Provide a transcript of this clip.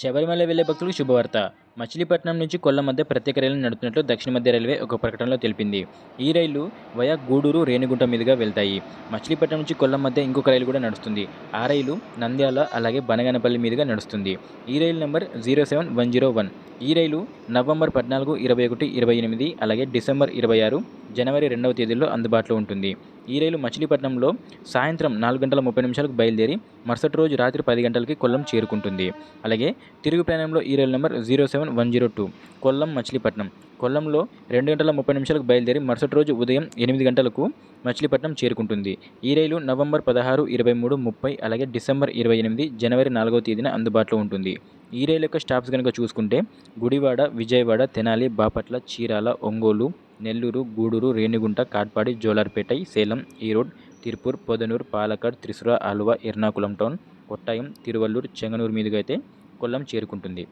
శబరిమల వెళ్లే భక్తులకు శుభవార్త. మచిలీపట్నం నుంచి కొల్లం మధ్య ప్రత్యేక రైలు నడుపుతున్నట్లు దక్షిణ మధ్య రైల్వే ఒక ప్రకటనలో తెలిపింది. ఈ రైళ్లు వయా గూడూరు, రేణిగుంట మీదుగా వెళ్తాయి. మచిలీపట్నం నుంచి కొల్లం మధ్య ఇంకొక రైలు కూడా నడుస్తుంది. ఆ రైలు నంద్యాల అలాగే బనగానపల్లి మీదుగా నడుస్తుంది. ఈ రైలు నంబర్ 07101. ఈ రైలు నవంబర్ 14, 21, 28 అలాగే డిసెంబర్ 26, జనవరి 2వ తేదీల్లో అందుబాటులో ఉంటుంది. ఈ రైలు మచిలీపట్నంలో సాయంత్రం 4:30 బయలుదేరి మరుసటి రోజు రాత్రి 10 గంటలకి కొల్లం చేరుకుంటుంది. అలాగే తిరుగు ప్రయాణంలో ఈ రైలు నెంబర్ 07102 కొల్లం మచిలీపట్నం. కొల్లంలో 2:30 బయలుదేరి మరుసటి రోజు ఉదయం 8 గంటలకు మచిలీపట్నం చేరుకుంటుంది. ఈ రైలు నవంబర్ 16, 23, 30 అలాగే డిసెంబర్ 28, జనవరి 4వ తేదీన అందుబాటులో ఉంటుంది. ఈ రైలు యొక్క స్టాప్స్ కనుక చూసుకుంటే గుడివాడ, విజయవాడ, తెనాలి, బాపట్ల, చీరాల, ఒంగోలు, నెల్లూరు, గూడూరు, రేణిగుంట, కాట్పాడి, జోలార్పేట, సేలం, ఈరోడ్, తిరుపూర్, పొదనూరు, పాలకాడ్, త్రిశూర, ఆలువ, ఎర్నాకుళం టౌన్, కొట్టాయం, తిరువల్లూరు, చెంగనూరు మీదుగా అయితే కొల్లం చేరుకుంటుంది.